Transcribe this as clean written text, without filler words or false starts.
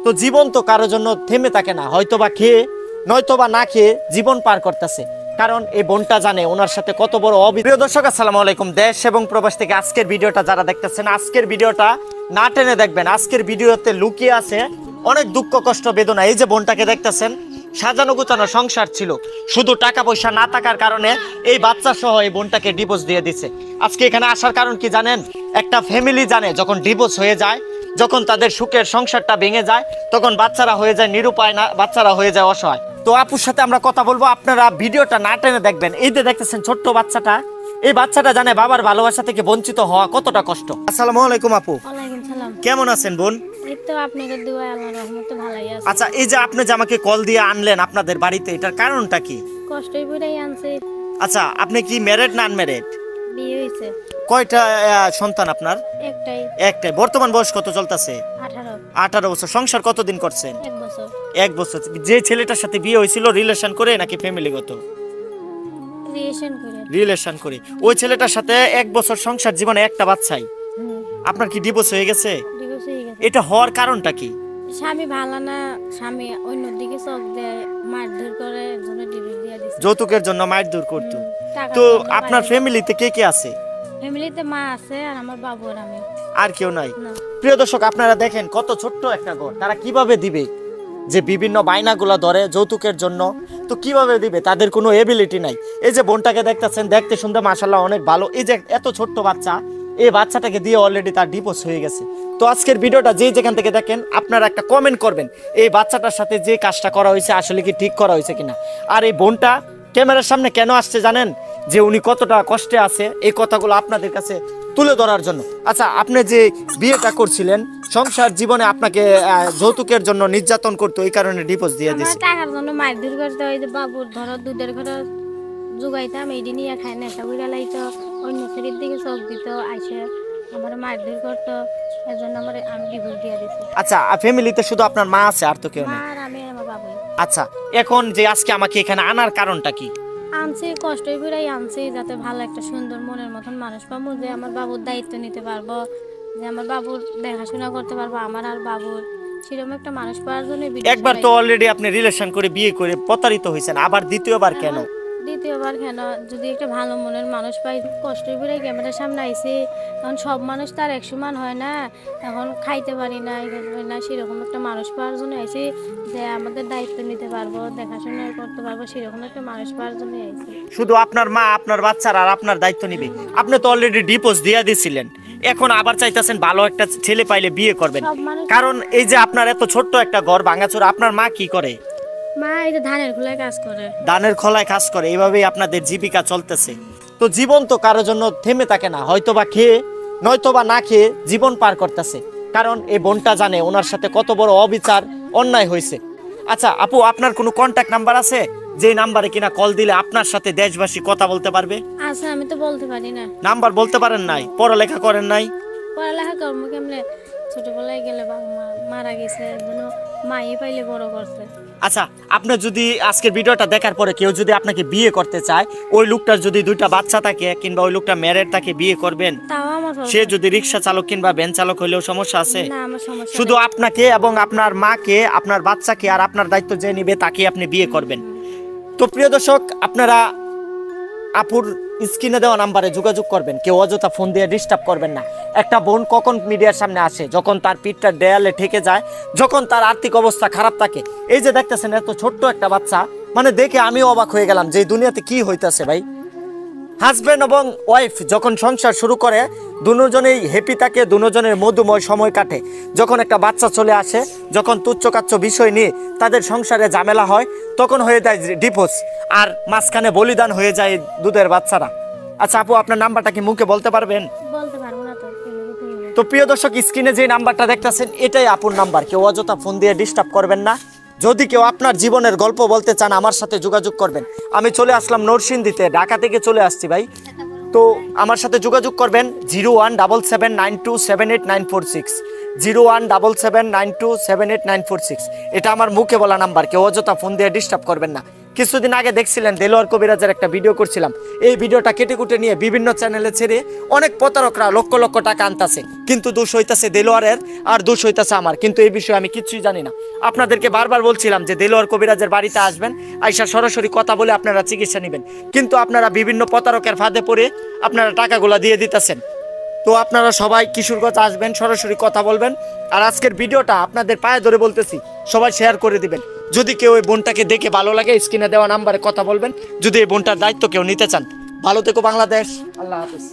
তো জীবন তো কারোর জন্য থেমে থাকে না, হয়তোবা খেয়ে নয়তোবা না খেয়ে জীবন পার করতেছে। কারণ এই বোনটা জানে ওনার সাথে কত বড় প্রিয় দর্শক, আসসালামু আলাইকুম। দেশ এবং প্রবাস থেকে আজকের ভিডিওটা যারা দেখতেছেন, আজকের ভিডিওটা না টেনে দেখবেন। আজকের ভিডিওতে লুকিয়ে আছে অনেক দুঃখ কষ্ট বেদনা। এই যে বোনটাকে দেখতেছেন, সাজানো গোছানো সংসার ছিল, শুধু টাকা পয়সা না থাকার কারণে এই বাচ্চা সহ এই বোনটাকে ডিভোর্স দিয়ে দিছে। আজকে এখানে আসার কারণ কি জানেন? একটা ফ্যামিলি জানে যখন ডিভোর্স হয়ে যায়, যখন তাদের সুখের সংসারটা ভেঙে যায়, তখন বাচ্চারা হয়ে যায় নিরুপায়, না বাচ্চারা হয়ে যায় অসহায়। তো আপুর সাথে আমরা কথা বলবো, আপনারা ভিডিওটা না টেনে দেখবেন। এই যে দেখতেছেন ছোট্ট বাচ্চাটা, এই বাচ্চাটা জানে বাবার ভালোবাসা থেকে বঞ্চিত হওয়া কতটা কষ্ট। আসসালামু আলাইকুম আপু। ওয়ালাইকুম সালাম। কেমন আছেন বোন? এই তো আপনাদের দোয়ায় আল্লাহর রহমতে ভালোই আছি। আচ্ছা, এই যে আপনি যে আমাকে কল দিয়ে আনলেন আপনাদের বাড়িতে, এটার কারণটা কি? কষ্টই পড়েই আনছি। আচ্ছা, আপনি কি ম্যারিড না আনম্যারিড? বিয়ে হইছে। কয়টা সন্তান আপনার? একটাই। একটাই। বর্তমান বয়স কত চলতেছে? 18। 18 বছর। সংসার কতদিন করছেন? 1 বছর। 1 বছর। যে ছেলেটার সাথে বিয়ে হয়েছিল রিলেশন করে নাকি ফ্যামিলিগত? রিলেশন করে। ওই ছেলেটার সাথে 1 বছর সংসার জীবনে একটা বাচ্চাই। আপনার কি ডিভোর্স হয়ে গেছে? ডিভোর্স হয়ে গেছে। এটা হওয়ার কারণটা কি? স্বামী ভালো না, স্বামী অন্যদিকে চোখ দেয়, মারধর করে, এজন্য ডিভোর্স দিয়ে দিছে। যৌতুকের জন্য মারধর করতো। টাকা তো দিতে আপনার পারে। ফ্যামিলিতে কে কে আছে? ফ্যামিলিতে মা আছে আর আমার বাবু আর আমি। আর কেউ নাই? না। প্রিয় দর্শক, আপনারা দেখেন কত ছোট্ট একটা ঘর, তারা কিভাবে দিবে? যে বিভিন্ন বায়নাগুলা ধরে যৌতুকের জন্য, তো কিভাবে দিবে? তাদের কোনো এবিলিটি নাই। এই যে বোনটাকে দেখতেছেন, দেখতে শুনতে মাশাআল্লাহ অনেক ভালো। এই যে এত ছোট্ট বাচ্চা, এই বাচ্চাটাকে দিয়ে অলরেডি তার ডিভোর্স হয়ে গেছে। তো আজকের ভিডিওটা যেখান থেকে দেখেন, আপনারা একটা কমেন্ট করবেন এই বাচ্চাটার সাথে যে কাজটা করা হয়েছে আসলে কি ঠিক করা হয়েছে কিনা। আর এই বোনটা ক্যামেরার সামনে কেন আসছে জানেন? যে উনি কতটা কষ্টে আছে, এই কথাগুলো আপনাদের কাছে তুলে ধরার জন্য। আচ্ছা, আপনি যে বিয়েটা করছিলেন, সংসার জীবনে আপনাকে যৌতুকের জন্য নির্যাতন করতো, এই কারণে ডিভোর্স দিয়ে আমার দিয়েছে। টাকার জন্য মারধর করতে, ওই যে বাবুর ধরো দুধের ঘরে জোগাইতাম, এইটি নিয়ে খাই নেশা করে লাইতো, অন্য ছেলের দিকে চোখ দিত, আইসে আমার মারধর করতো, এর জন্য আমি ডিভোর্স দিয়ে দিছি। আচ্ছা, ফ্যামিলিতে শুধু আপনার মা আছে, আর তো কেউ মা নেই? আর আমি আর আমার বাবু। আচ্ছা, এখন যে আজকে আমাকে এখানে আনার কারণটা কি? আনছি কষ্টই করে আনছি, যাতে ভালো একটা সুন্দর মনের মতন মানুষ পাবো, যে আমার বাবুর দায়িত্ব নিতে পারবো, যে আমার বাবুর দেখাশোনা করতে পারবো, আমার আর বাবুর সেরকম একটা মানুষ পাওয়ার জন্য। একবার তো অলরেডি আপনি রিলেশন করে বিয়ে করে প্রতারিত হয়েছেন, আবার দ্বিতীয়বার কেন? দ্বিতীয়বার কেন? যদি একটা ভালো মনের মানুষ পাই, কষ্টই করে ক্যামেরার সামনে আইছি, তখন সব মানুষ তার এক সমান হয় না, এখন খাইতে পারি না, খেতে পারি না, সেরকম একটা মানুষ পাওয়ার জন্য আইছি, যে আমাদের দায়িত্ব নিতে পারবো, দেখাশোনা করতে পারবো, সেরকম একটা মানুষ পাওয়ার জন্য আইছি। শুধু আপনার মা, আপনার বাচ্চারা আর আপনার দায়িত্ব নিবে? আপনি তো অলরেডি ডিভোর্স দিয়ে দিয়েছিলেন, এখন আবার চাইতেছেন ভালো একটা ছেলে পাইলে বিয়ে করবেন। কারণ এই যে আপনার এত ছোট্ট একটা ঘর ভাঙাচোরা, আপনার মা কি করে? মা এই যে ধানের খোলায় কাজ করে। ধানের খোলায় কাজ করে, এইভাবেই আপনাদের জীবিকা চলতেছে। তো জীবন তো কারোর জন্য থেমে থাকে না, হয়তোবা খেয়ে নয়তোবা না খেয়ে জীবন পার করতেছে। কারণ এই বোনটা জানে ওনার সাথে কত বড় অবিচার অন্যায় হয়েছে। আচ্ছা আপু, আপনার কোনো কন্ট্যাক্ট নাম্বার আছে যে নাম্বারে কিনা কল দিলে আপনার সাথে দেশবাসী কথা বলতে পারবে? আচ্ছা, আমি তো বলতে পারি না। নাম্বার বলতে পারেন নাই? পড়ালেখা করেন নাই? পড়ালেখা কর্ম কেমনে, ছোটবেলায় গেলে বাবা মা মারা গেছে, এজন্য মাই পাইলে বড় করছে। আচ্ছা, আপনি যদি আজকের ভিডিওটা দেখার পরে কেউ যদি আপনাকে বিয়ে করতে চায়, ওই লোকটার যদি 2টা বাচ্চা থাকে কিংবা ওই লোকটা ম্যারেড থাকে, বিয়ে করবেন? তাও আমার সে যদি রিক্সা চালক কিংবা ভ্যান চালক হলেও সমস্যা আছে? না, আমার সমস্যা শুধু আপনাকে এবং আপনার মাকে, আপনার বাচ্চাকে আর আপনার দায়িত্ব যে নিবে তাকে আপনি বিয়ে করবেন। তো প্রিয় দর্শক, আপনারা আপুর স্ক্রিনে দেওয়া নাম্বারে যোগাযোগ করবেন, কেউ অযথা ফোন দিয়ে ডিস্টার্ব করবেন না। একটা বোন কখন মিডিয়ার সামনে আসে? যখন তার পিঠটা দেয়ালে ঠেকে যায়, যখন তার আর্থিক অবস্থা খারাপ থাকে। এই যে দেখতেছেন এত ছোট্ট একটা বাচ্চা, মানে দেখে আমিও অবাক হয়ে গেলাম যে দুনিয়াতে কি হইতাছে ভাই। হাজব্যান্ড এবং ওয়াইফ যখন সংসার শুরু করে, দুজনেই হ্যাপি থাকে, দুজনের মধুময় সময় কাটে। যখন একটা বাচ্চা চলে আসে, যখন তুচ্ছকাচ্ছ বিষয় নিয়ে তাদের সংসারে ঝামেলা হয়, তখন হয়ে যায় ডিভোর্স, আর মাঝখানে বলিদান হয়ে যায় দুধের বাচ্চারা। আচ্ছা আপু, আপনার নাম্বারটা কি মুখে বলতে পারবেন? বলতে পারবো না তো। তো প্রিয় দর্শক, স্ক্রিনে যে নাম্বারটা দেখতেছেন এটাই আপুর নাম্বার, কেউ অযথা ফোন দিয়ে ডিস্টার্ব করবেন না। যদি কেউ আপনার জীবনের গল্প বলতে চান, আমার সাথে যোগাযোগ করবেন। আমি চলে আসলাম নরসিংদীতে, ঢাকা থেকে চলে আসছি ভাই। তো আমার সাথে যোগাযোগ করবেন 01779278946, 01779278946। এটা আমার মুখে বলা নাম্বার, কেউ অযথা ফোন দিয়ে ডিস্টার্ব করবেন না। কিছুদিন আগে দেখছিলেন দেলোয়ার কবিরাজের একটা ভিডিও করছিলাম, এই ভিডিওটা কেটে কুটে নিয়ে বিভিন্ন চ্যানেলে ছেড়ে অনেক প্রতারকরা লক্ষ লক্ষ টাকা আনতাছে, কিন্তু দোষ হইতাছে দেলোয়ারের আর দোষ হইতাছে আমার। কিন্তু এই বিষয়ে আমি কিছুই জানি না। আপনাদেরকে বারবার বলছিলাম যে দেলোয়ার কবিরাজের বাড়িতে আসবেন, আইসা সরাসরি কথা বলে আপনারা চিকিৎসা নেবেন, কিন্তু আপনারা বিভিন্ন প্রতারকের ফাঁদে পড়ে আপনারা টাকাগুলা দিয়ে দিতেছেন। তো আপনারা সবাই কিশোরগঞ্জ আসবেন, সরাসরি কথা বলবেন। আর আজকের ভিডিওটা আপনাদের পায়ে ধরে বলতেছি, সবাই শেয়ার করে দিবেন। যদি কেউ এই বোনটাকে দেখে ভালো লাগে স্ক্রিনে দেওয়া নাম্বারে কথা বলবেন, যদি এই বোনটার দায়িত্ব কেউ নিতে চান। ভালো থেকো বাংলাদেশ, আল্লাহ হাফেজ।